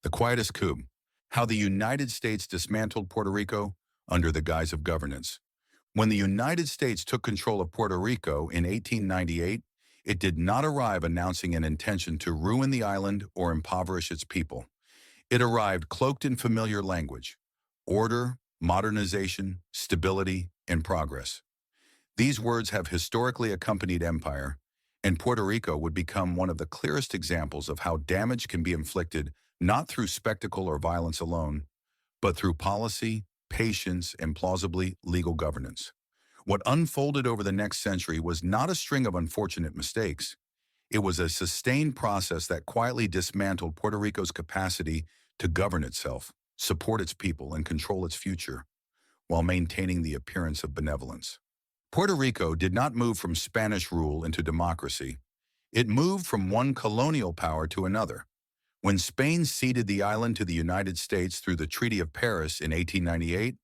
The Quietest Coup, how the United States dismantled Puerto Rico under the guise of governance. When the United States took control of Puerto Rico in 1898, it did not arrive announcing an intention to ruin the island or impoverish its people. It arrived cloaked in familiar language: order, modernization, stability, and progress. These words have historically accompanied empire, and Puerto Rico would become one of the clearest examples of how damage can be inflicted not through spectacle or violence alone, but through policy, patience, and plausibly legal governance. What unfolded over the next century was not a string of unfortunate mistakes. It was a sustained process that quietly dismantled Puerto Rico's capacity to govern itself, support its people, and control its future, while maintaining the appearance of benevolence. Puerto Rico did not move from Spanish rule into democracy. It moved from one colonial power to another. When Spain ceded the island to the United States through the Treaty of Paris in 1898,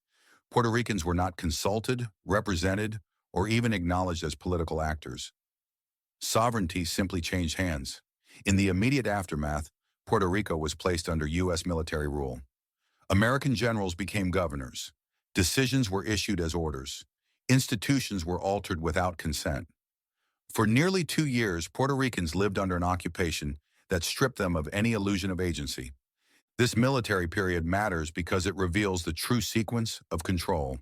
Puerto Ricans were not consulted, represented, or even acknowledged as political actors. Sovereignty simply changed hands. In the immediate aftermath, Puerto Rico was placed under U.S. military rule. American generals became governors. Decisions were issued as orders. Institutions were altered without consent. For nearly 2 years, Puerto Ricans lived under an occupation that stripped them of any illusion of agency. This military period matters because it reveals the true sequence of control.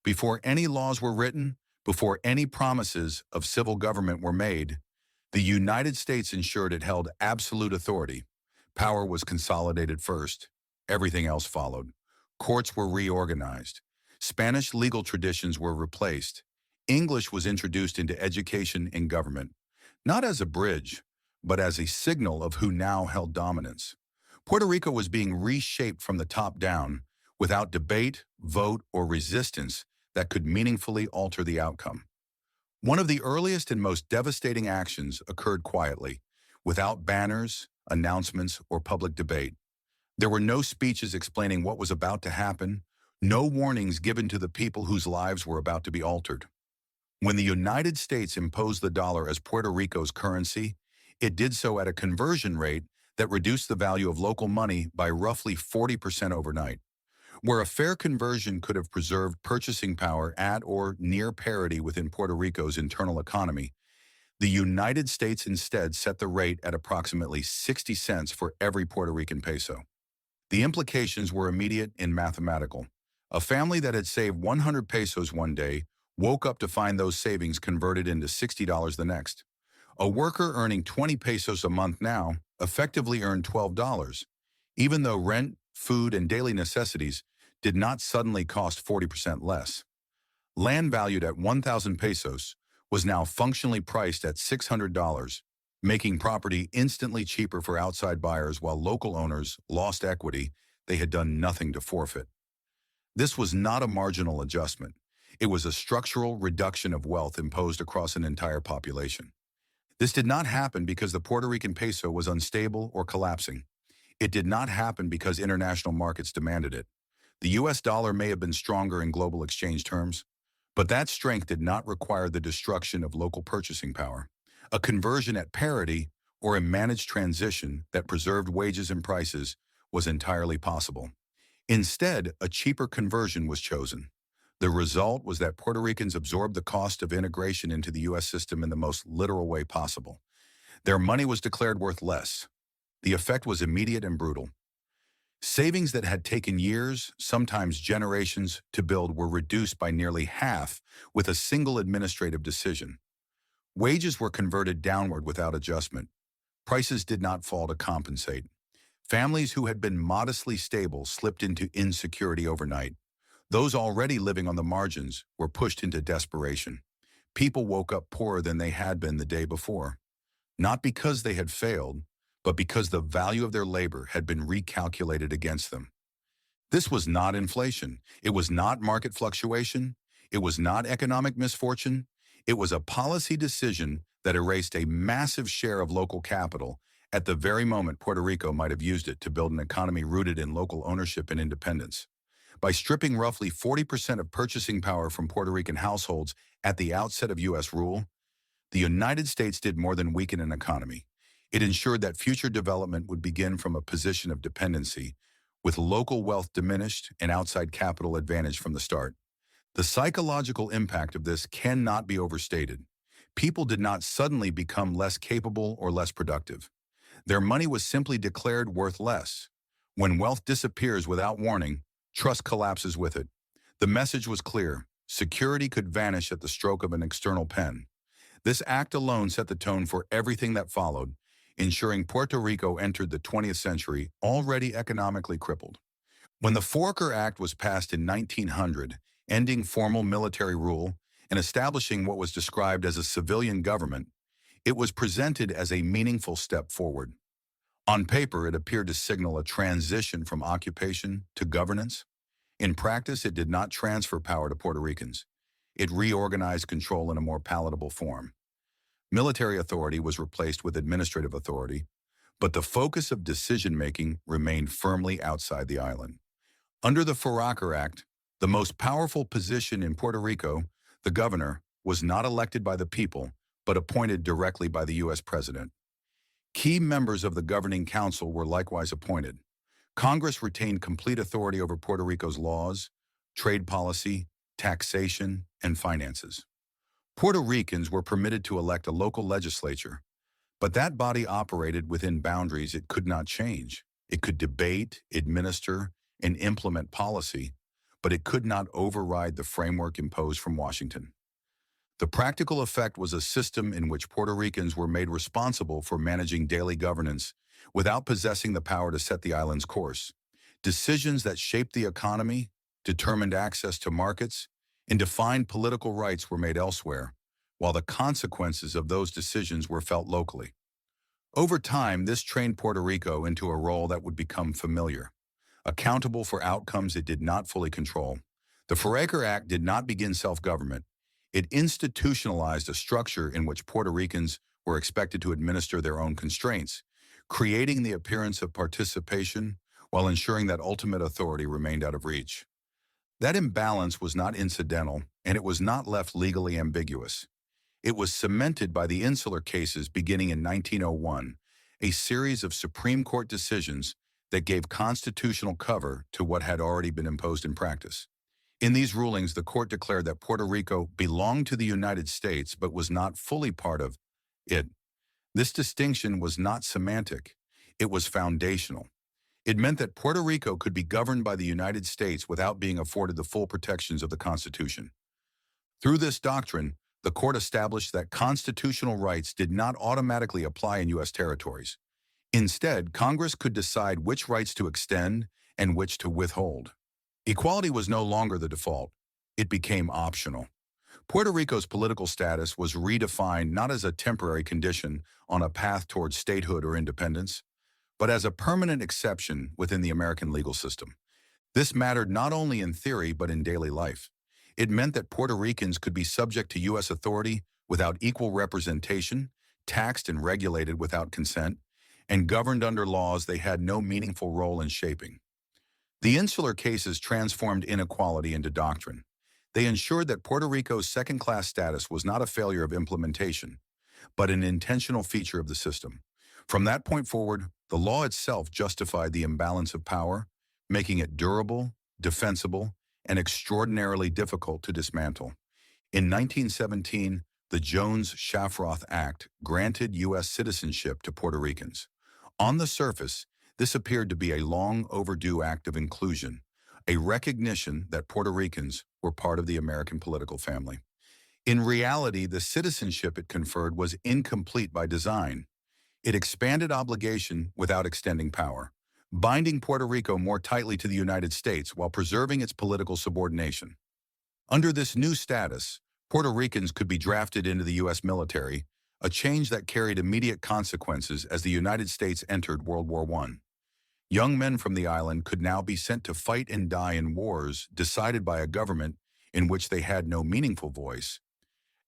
Before any laws were written, before any promises of civil government were made, the United States ensured it held absolute authority. Power was consolidated first. Everything else followed. Courts were reorganized. Spanish legal traditions were replaced. English was introduced into education and government, not as a bridge, but as a signal of who now held dominance. Puerto Rico was being reshaped from the top down, without debate, vote, or resistance that could meaningfully alter the outcome. One of the earliest and most devastating actions occurred quietly, without banners, announcements, or public debate. There were no speeches explaining what was about to happen, no warnings given to the people whose lives were about to be altered. When the United States imposed the dollar as Puerto Rico's currency, it did so at a conversion rate that reduced the value of local money by roughly 40% overnight. Where a fair conversion could have preserved purchasing power at or near parity within Puerto Rico's internal economy, the United States instead set the rate at approximately 60 cents for every Puerto Rican peso. The implications were immediate and mathematical. A family that had saved 100 pesos one day woke up to find those savings converted into $60 the next. A worker earning 20 pesos a month now effectively earned $12, even though rent, food, and daily necessities did not suddenly cost 40% less. Land valued at 1,000 pesos was now functionally priced at $600, making property instantly cheaper for outside buyers while local owners lost equity they had done nothing to forfeit. This was not a marginal adjustment. It was a structural reduction of wealth imposed across an entire population. This did not happen because the Puerto Rican peso was unstable or collapsing. It did not happen because international markets demanded it. The U.S. dollar may have been stronger in global exchange terms, but that strength did not require the destruction of local purchasing power. A conversion at parity or a managed transition that preserved wages and prices was entirely possible. Instead, a cheaper conversion was chosen. The result was that Puerto Ricans absorbed the cost of integration into the U.S. system in the most literal way possible. Their money was declared worth less. The effect was immediate and brutal. Savings that had taken years, sometimes generations, to build were reduced by nearly half with a single administrative decision. Wages were converted downward without adjustment. Prices did not fall to compensate. Families who had been modestly stable slipped into insecurity overnight. Those already living on the margins were pushed into desperation. People woke up poorer than they had been the day before, not because they had failed, but because the value of their labor had been recalculated against them. This was not inflation. It was not market fluctuation. It was not economic misfortune. It was a policy decision that erased a massive share of local capital at the very moment Puerto Rico might have used it to build an economy rooted in local ownership and independence. By stripping roughly 40% of purchasing power from Puerto Rican households at the outset of U.S. rule, the United States did more than weaken an economy. It ensured that future development would begin from a position of dependency, with local wealth diminished and outside capital advantaged from the start. The psychological impact of this cannot be overstated. People did not suddenly become less capable or less productive. Their money was simply declared worth less. When wealth disappears without warning, trust collapses with it. The message was clear. Security could vanish at the stroke of an external pen. This act alone set the tone for everything that followed, ensuring Puerto Rico entered the 20th century already economically crippled. When the Foraker Act was passed in 1900, ending formal military rule and establishing what was described as a civilian government, it was presented as a meaningful step forward. On paper, it appeared to signal a transition from occupation to governance. In practice, it did not transfer power to Puerto Ricans. It reorganized control in a more palatable form. Military authority was replaced with administrative authority, but the focus of decision-making remained firmly outside the island. Under the Foraker Act, the most powerful position in Puerto Rico, the governor, was not elected by the people, but appointed directly by the U.S. president. Key members of the governing council were likewise appointed. Congress retained complete authority over Puerto Rico's laws, trade policy, taxation, and finances. Puerto Ricans were permitted to elect a local legislature, but that body operated within boundaries it could not change. It could debate, administer, and implement policy, but it could not override the framework imposed from Washington. The practical effect was a system in which Puerto Ricans were made responsible for managing daily governance without possessing the power to set the island's course. Decisions that shaped the economy, determined access to markets, and defined political rights were made elsewhere, while the consequences of those decisions were felt locally. Over time, this trained Puerto Rico into a role that would become familiar, accountable for outcomes it did not fully control. The Foraker Act did not begin self-government. It institutionalized a structure in which Puerto Ricans were expected to administer their own constraints, creating the appearance of participation while ensuring that ultimate authority remained out of reach. That imbalance was not incidental, and it was not left legally ambiguous. It was cemented by the Insular Cases beginning in 1901, a series of Supreme Court decisions that gave constitutional cover to what had already been imposed in practice. In these rulings, the court declared that Puerto Rico belonged to the United States but was not fully part of it. This distinction was not semantic. It was foundational. It meant that Puerto Rico could be governed by the United States without being afforded the full protections of the Constitution. Through this doctrine, the court established that constitutional rights did not automatically apply in U.S. territories. Instead, Congress could decide which rights to extend and which to withhold. Equality was no longer the default. It became optional. Puerto Rico's political status was redefined not as a temporary condition on a path towards statehood or independence, but as a permanent exception within the American legal system. This mattered not only in theory but in daily life. It meant that Puerto Ricans could be subject to U.S. authority without equal representation, taxed and regulated without consent, and governed under laws they had no meaningful role in shaping. The Insular Cases transformed inequality into doctrine. They ensured that Puerto Rico's second-class status was not a failure of implementation, but an intentional feature of the system. From that point forward, the law itself justified the imbalance of power, making it durable, defensible, and extraordinarily difficult to dismantle. In 1917, the Jones-Shafroth Act granted U.S. citizenship to Puerto Ricans. On the surface, this appeared to be a long overdue act of inclusion, a recognition that Puerto Ricans were part of the American political family. In reality, the citizenship it conferred was incomplete by design. It expanded obligation without extending power, binding Puerto Rico more tightly to the United States while preserving its political subordination. Under this new status, Puerto Ricans could be drafted into the U.S. military, a change that carried immediate consequences as the United States entered World War I. Young men from the island could now be sent to fight and die in wars decided by a government in which they had no meaningful voice.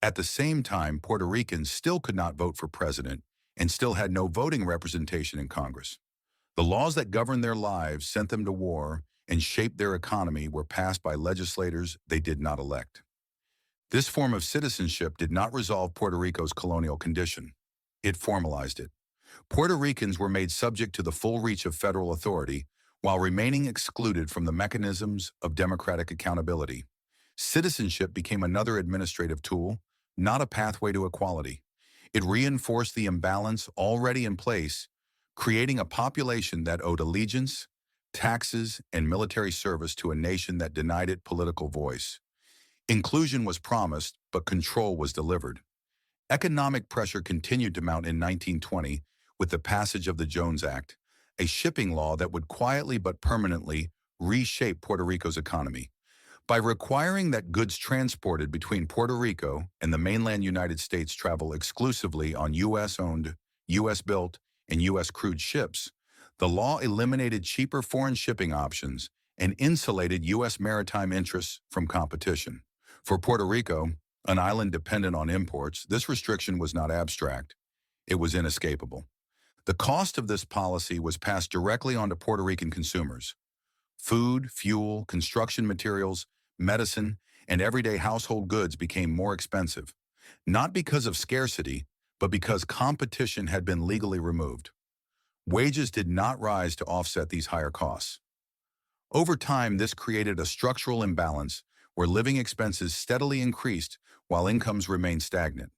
At the same time, Puerto Ricans still could not vote for president and still had no voting representation in Congress. The laws that governed their lives, sent them to war, and shaped their economy were passed by legislators they did not elect. This form of citizenship did not resolve Puerto Rico's colonial condition. It formalized it. Puerto Ricans were made subject to the full reach of federal authority while remaining excluded from the mechanisms of democratic accountability. Citizenship became another administrative tool, not a pathway to equality. It reinforced the imbalance already in place, creating a population that owed allegiance, taxes, and military service to a nation that denied it political voice. Inclusion was promised, but control was delivered. Economic pressure continued to mount in 1920 with the passage of the Jones Act, a shipping law that would quietly but permanently reshape Puerto Rico's economy. By requiring that goods transported between Puerto Rico and the mainland United States travel exclusively on U.S.-owned, U.S.-built, and U.S.-crewed ships, the law eliminated cheaper foreign shipping options and insulated U.S. maritime interests from competition. For Puerto Rico, an island dependent on imports, this restriction was not abstract. It was inescapable. The cost of this policy was passed directly on to Puerto Rican consumers. Food, fuel, construction materials, medicine, and everyday household goods became more expensive, not because of scarcity, but because competition had been legally removed. Wages did not rise to offset these higher costs. Over time, this created a structural imbalance where living expenses steadily increased while incomes remained stagnant.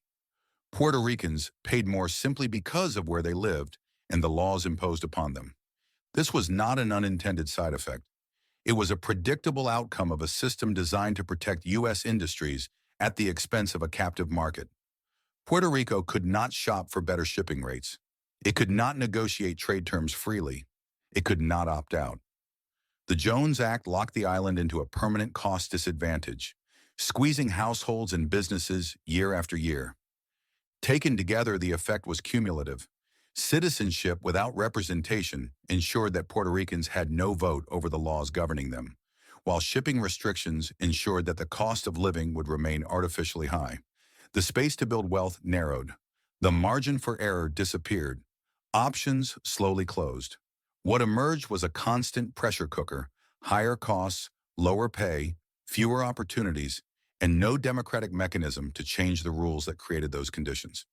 Puerto Ricans paid more simply because of where they lived and the laws imposed upon them. This was not an unintended side effect. It was a predictable outcome of a system designed to protect U.S. industries at the expense of a captive market. Puerto Rico could not shop for better shipping rates. It could not negotiate trade terms freely. It could not opt out. The Jones Act locked the island into a permanent cost disadvantage, squeezing households and businesses year after year. Taken together, the effect was cumulative. Citizenship without representation ensured that Puerto Ricans had no vote over the laws governing them, while shipping restrictions ensured that the cost of living would remain artificially high. The space to build wealth narrowed. The margin for error disappeared. Options slowly closed. What emerged was a constant pressure cooker: higher costs, lower pay, fewer opportunities, and no democratic mechanism to change the rules that created those conditions.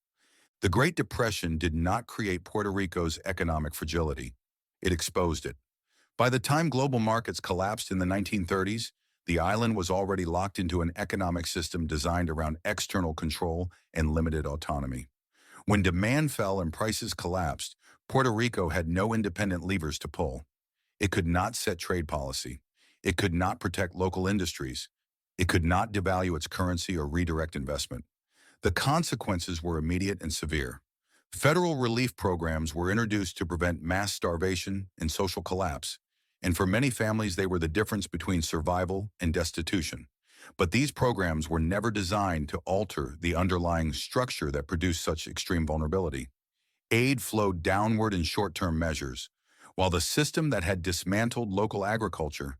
The Great Depression did not create Puerto Rico's economic fragility. It exposed it. By the time global markets collapsed in the 1930s, the island was already locked into an economic system designed around external control and limited autonomy. When demand fell and prices collapsed, Puerto Rico had no independent levers to pull. It could not set trade policy. It could not protect local industries. It could not devalue its currency or redirect investment. The consequences were immediate and severe. Federal relief programs were introduced to prevent mass starvation and social collapse, and for many families they were the difference between survival and destitution. But these programs were never designed to alter the underlying structure that produced such extreme vulnerability. Aid flowed downward in short-term measures, while the system that had dismantled local agriculture,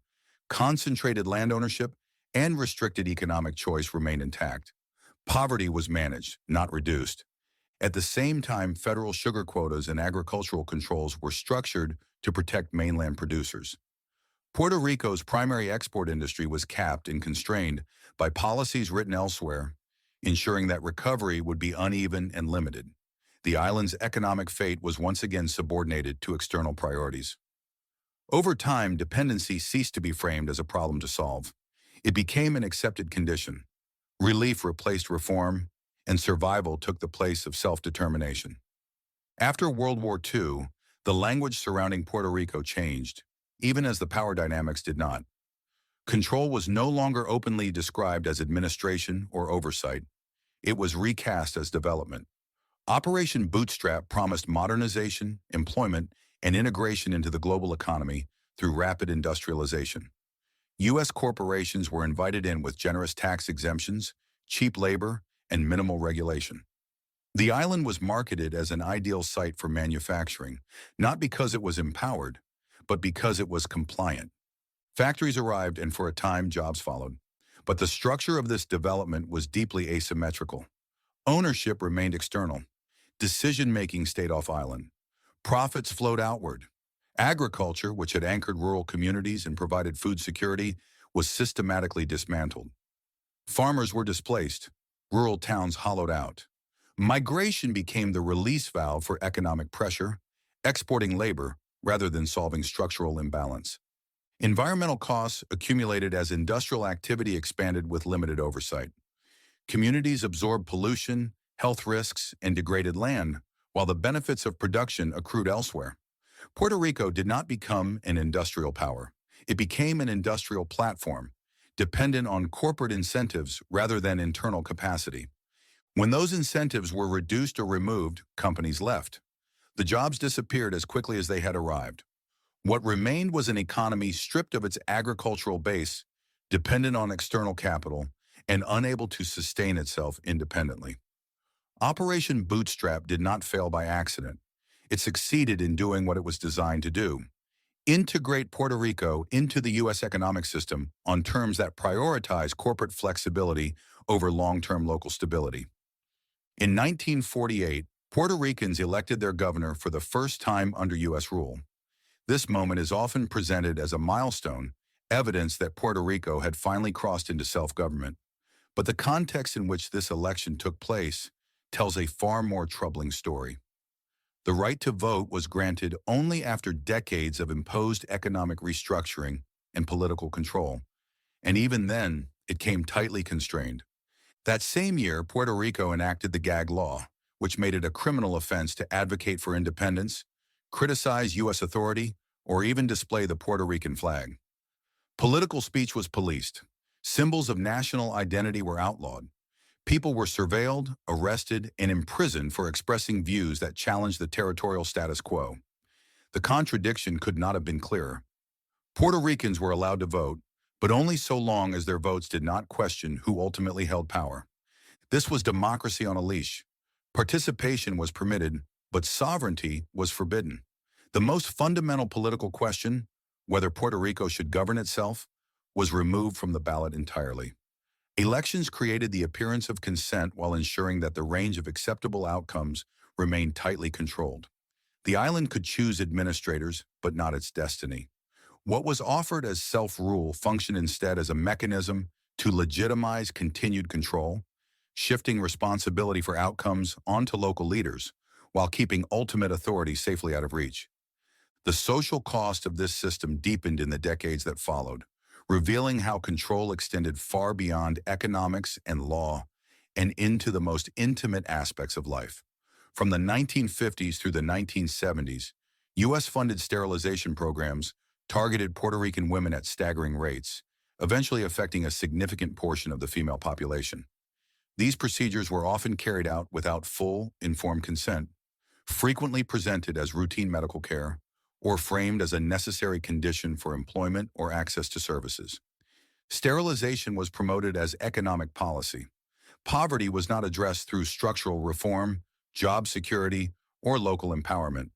concentrated land ownership, and restricted economic choice remained intact. Poverty was managed, not reduced. At the same time, federal sugar quotas and agricultural controls were structured to protect mainland producers. Puerto Rico's primary export industry was capped and constrained by policies written elsewhere, ensuring that recovery would be uneven and limited. The island's economic fate was once again subordinated to external priorities. Over time, dependency ceased to be framed as a problem to solve. It became an accepted condition. Relief replaced reform, and survival took the place of self-determination. After World War II, the language surrounding Puerto Rico changed, even as the power dynamics did not. Control was no longer openly described as administration or oversight. It was recast as development. Operation Bootstrap promised modernization, employment, and integration into the global economy through rapid industrialization. U.S. corporations were invited in with generous tax exemptions, cheap labor, and minimal regulation. The island was marketed as an ideal site for manufacturing, not because it was empowered, but because it was compliant. Factories arrived and for a time jobs followed. But the structure of this development was deeply asymmetrical. Ownership remained external. Decision-making stayed off-island. Profits flowed outward. Agriculture, which had anchored rural communities and provided food security, was systematically dismantled. Farmers were displaced. Rural towns hollowed out. Migration became the release valve for economic pressure, exporting labor rather than solving structural imbalance. Environmental costs accumulated as industrial activity expanded with limited oversight. Communities absorbed pollution, health risks, and degraded land, while the benefits of production accrued elsewhere. Puerto Rico did not become an industrial power. It became an industrial platform, dependent on corporate incentives rather than internal capacity. When those incentives were reduced or removed, companies left. The jobs disappeared as quickly as they had arrived. What remained was an economy stripped of its agricultural base, dependent on external capital, and unable to sustain itself independently. Operation Bootstrap did not fail by accident. It succeeded in doing what it was designed to do: integrate Puerto Rico into the U.S. economic system on terms that prioritize corporate flexibility over long-term local stability. In 1948, Puerto Ricans elected their governor for the first time under U.S. rule. This moment is often presented as a milestone, evidence that Puerto Rico had finally crossed into self-government. But the context in which this election took place tells a far more troubling story. The right to vote was granted only after decades of imposed economic restructuring and political control, and even then, it came tightly constrained. That same year, Puerto Rico enacted the gag law, which made it a criminal offense to advocate for independence, criticize U.S. authority, or even display the Puerto Rican flag. Political speech was policed. Symbols of national identity were outlawed. People were surveilled, arrested, and imprisoned for expressing views that challenged the territorial status quo. The contradiction could not have been clearer. Puerto Ricans were allowed to vote, but only so long as their votes did not question who ultimately held power. This was democracy on a leash. Participation was permitted, but sovereignty was forbidden. The most fundamental political question, whether Puerto Rico should govern itself, was removed from the ballot entirely. Elections created the appearance of consent while ensuring that the range of acceptable outcomes remained tightly controlled. The island could choose administrators, but not its destiny. What was offered as self-rule functioned instead as a mechanism to legitimize continued control, shifting responsibility for outcomes onto local leaders, while keeping ultimate authority safely out of reach. The social cost of this system deepened in the decades that followed, revealing how control extended far beyond economics and law and into the most intimate aspects of life. From the 1950s through the 1970s, U.S.-funded sterilization programs targeted Puerto Rican women at staggering rates, eventually affecting a significant portion of the female population. These procedures were often carried out without full, informed consent, frequently presented as routine medical care, or framed as a necessary condition for employment or access to services. Sterilization was promoted as economic policy. Poverty was not addressed through structural reform, job security, or local empowerment,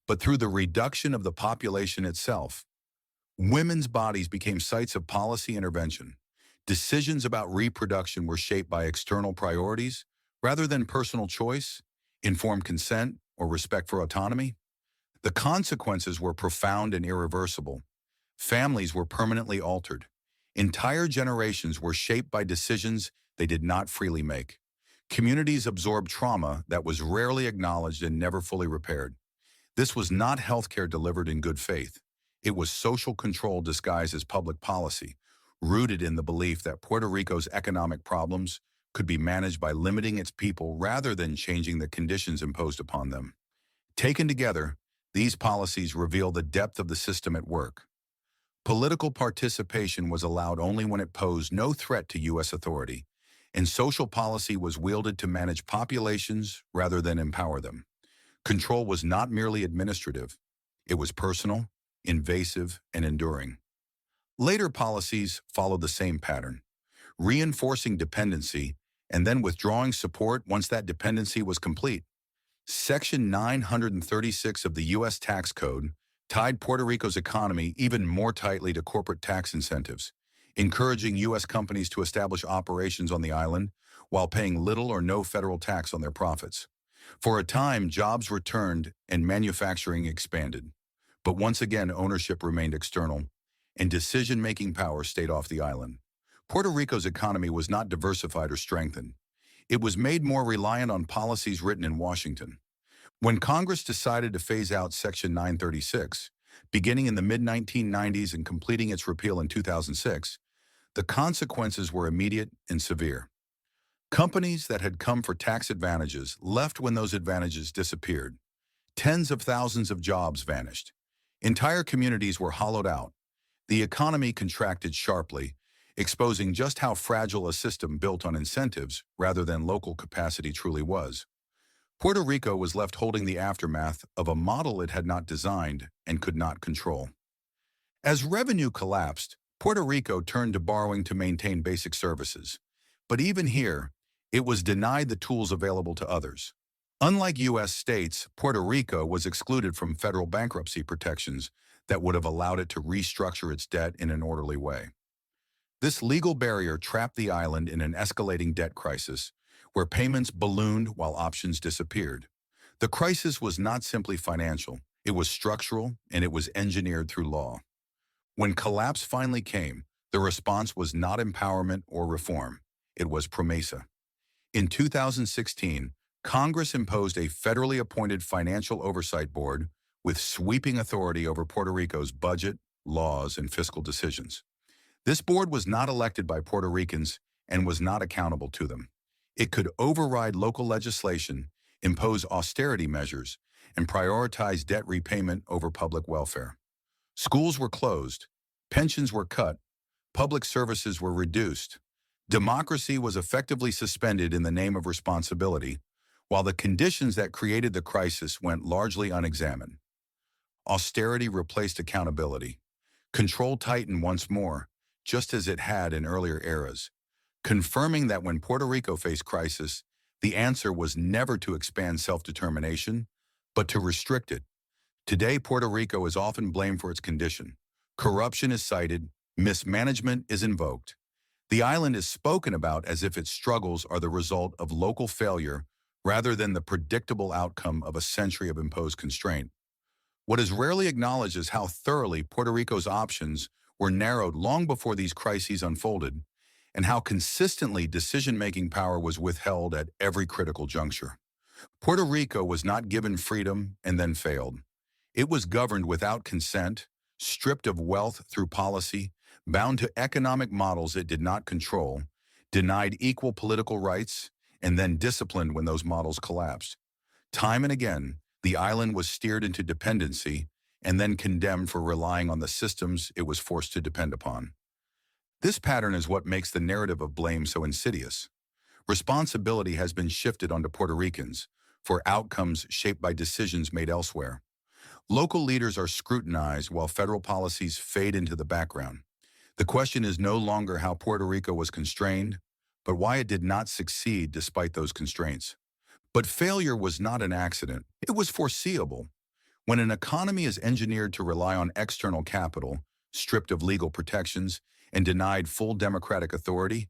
but through the reduction of the population itself. Women's bodies became sites of policy intervention. Decisions about reproduction were shaped by external priorities rather than personal choice, informed consent, or respect for autonomy. The consequences were profound and irreversible. Families were permanently altered. Entire generations were shaped by decisions they did not freely make. Communities absorbed trauma that was rarely acknowledged and never fully repaired. This was not healthcare delivered in good faith. It was social control disguised as public policy, rooted in the belief that Puerto Rico's economic problems could be managed by limiting its people rather than changing the conditions imposed upon them. Taken together, these policies reveal the depth of the system at work. Political participation was allowed only when it posed no threat to U.S. authority, and social policy was wielded to manage populations rather than empower them. Control was not merely administrative. It was personal, invasive, and enduring. Later policies followed the same pattern, reinforcing dependency and then withdrawing support once that dependency was complete. Section 936 of the U.S. Tax Code tied Puerto Rico's economy even more tightly to corporate tax incentives, encouraging U.S. companies to establish operations on the island while paying little or no federal tax on their profits. For a time, jobs returned and manufacturing expanded. But once again, ownership remained external, and decision-making power stayed off the island. Puerto Rico's economy was not diversified or strengthened. It was made more reliant on policies written in Washington. When Congress decided to phase out Section 936, beginning in the mid-1990s and completing its repeal in 2006, the consequences were immediate and severe. Companies that had come for tax advantages left when those advantages disappeared. Tens of thousands of jobs vanished. Entire communities were hollowed out. The economy contracted sharply, exposing just how fragile a system built on incentives rather than local capacity truly was. Puerto Rico was left holding the aftermath of a model it had not designed and could not control. As revenue collapsed, Puerto Rico turned to borrowing to maintain basic services. But even here, it was denied the tools available to others. Unlike U.S. states, Puerto Rico was excluded from federal bankruptcy protections that would have allowed it to restructure its debt in an orderly way. This legal barrier trapped the island in an escalating debt crisis, where payments ballooned while options disappeared. The crisis was not simply financial, it was structural, and it was engineered through law. When collapse finally came, the response was not empowerment or reform, it was PROMESA. In 2016, Congress imposed a federally appointed financial oversight board with sweeping authority over Puerto Rico's budget, laws, and fiscal decisions. This board was not elected by Puerto Ricans and was not accountable to them. It could override local legislation, impose austerity measures, and prioritize debt repayment over public welfare. Schools were closed, pensions were cut, public services were reduced. Democracy was effectively suspended in the name of responsibility, while the conditions that created the crisis went largely unexamined. Austerity replaced accountability. Control tightened once more, just as it had in earlier eras, confirming that when Puerto Rico faced crisis, the answer was never to expand self-determination, but to restrict it. Today, Puerto Rico is often blamed for its condition. Corruption is cited, mismanagement is invoked. The island is spoken about as if its struggles are the result of local failure rather than the predictable outcome of a century of imposed constraint. What is rarely acknowledged is how thoroughly Puerto Rico's options were narrowed long before these crises unfolded, and how consistently decision-making power was withheld at every critical juncture. Puerto Rico was not given freedom and then failed. It was governed without consent, stripped of wealth through policy, bound to economic models it did not control, denied equal political rights, and then disciplined when those models collapsed. Time and again, the island was steered into dependency and then condemned for relying on the systems it was forced to depend upon. This pattern is what makes the narrative of blame so insidious. Responsibility has been shifted onto Puerto Ricans for outcomes shaped by decisions made elsewhere. Local leaders are scrutinized while federal policies fade into the background. The question is no longer how Puerto Rico was constrained, but why it did not succeed despite those constraints. But failure was not an accident. It was foreseeable. When an economy is engineered to rely on external capital, stripped of legal protections, and denied full democratic authority,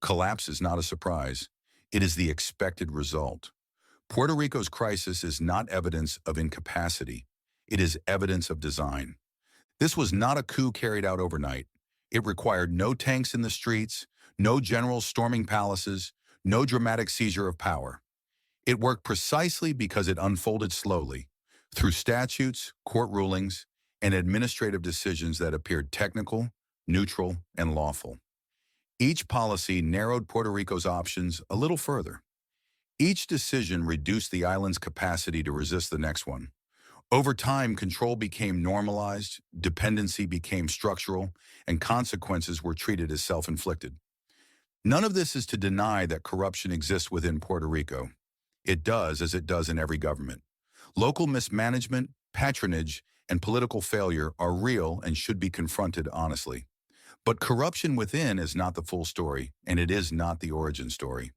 collapse is not a surprise. It is the expected result. Puerto Rico's crisis is not evidence of incapacity. It is evidence of design. This was not a coup carried out overnight. It required no tanks in the streets, no generals storming palaces, no dramatic seizure of power. It worked precisely because it unfolded slowly, through statutes, court rulings, and administrative decisions that appeared technical, neutral, and lawful. Each policy narrowed Puerto Rico's options a little further. Each decision reduced the island's capacity to resist the next one. Over time, control became normalized, dependency became structural, and consequences were treated as self-inflicted. None of this is to deny that corruption exists within Puerto Rico. It does, as it does in every government. Local mismanagement, patronage, and political failure are real and should be confronted honestly. But corruption within is not the full story, and it is not the origin story.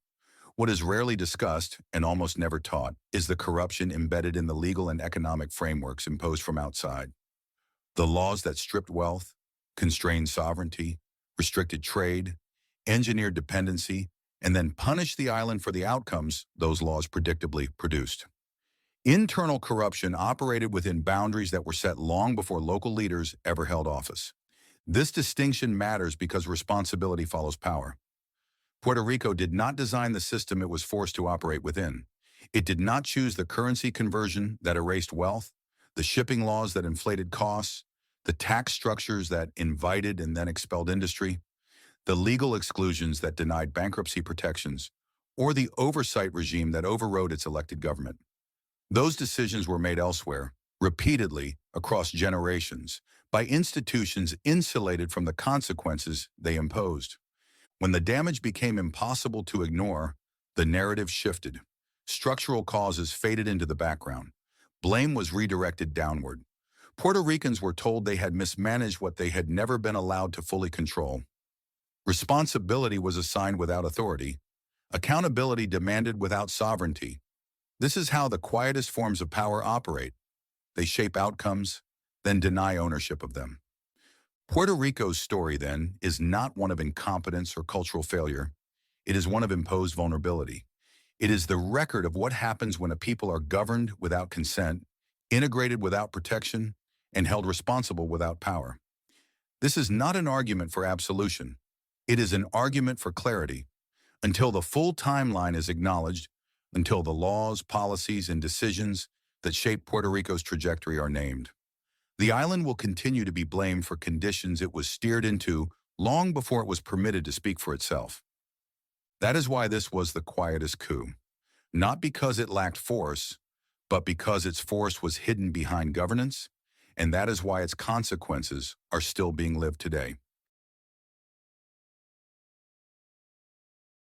What is rarely discussed, and almost never taught, is the corruption embedded in the legal and economic frameworks imposed from outside. The laws that stripped wealth, constrained sovereignty, restricted trade, engineered dependency, and then punished the island for the outcomes those laws predictably produced. Internal corruption operated within boundaries that were set long before local leaders ever held office. This distinction matters because responsibility follows power. Puerto Rico did not design the system it was forced to operate within. It did not choose the currency conversion that erased wealth, the shipping laws that inflated costs, the tax structures that invited and then expelled industry, the legal exclusions that denied bankruptcy protections, or the oversight regime that overrode its elected government. Those decisions were made elsewhere, repeatedly, across generations, by institutions insulated from the consequences they imposed. When the damage became impossible to ignore, the narrative shifted. Structural causes faded into the background. Blame was redirected downward. Puerto Ricans were told they had mismanaged what they had never been allowed to fully control. Responsibility was assigned without authority. Accountability demanded without sovereignty. This is how the quietest forms of power operate. They shape outcomes, then deny ownership of them. Puerto Rico's story, then, is not one of incompetence or cultural failure. It is one of imposed vulnerability. It is the record of what happens when a people are governed without consent, integrated without protection, and held responsible without power. This is not an argument for absolution. It is an argument for clarity. Until the full timeline is acknowledged, until the laws, policies, and decisions that shape Puerto Rico's trajectory are named, the island will continue to be blamed for conditions it was steered into long before it was permitted to speak for itself. That is why this was the quietest coup. Not because it lacked force, but because its force was hidden behind governance, and that is why its consequences are still being lived today.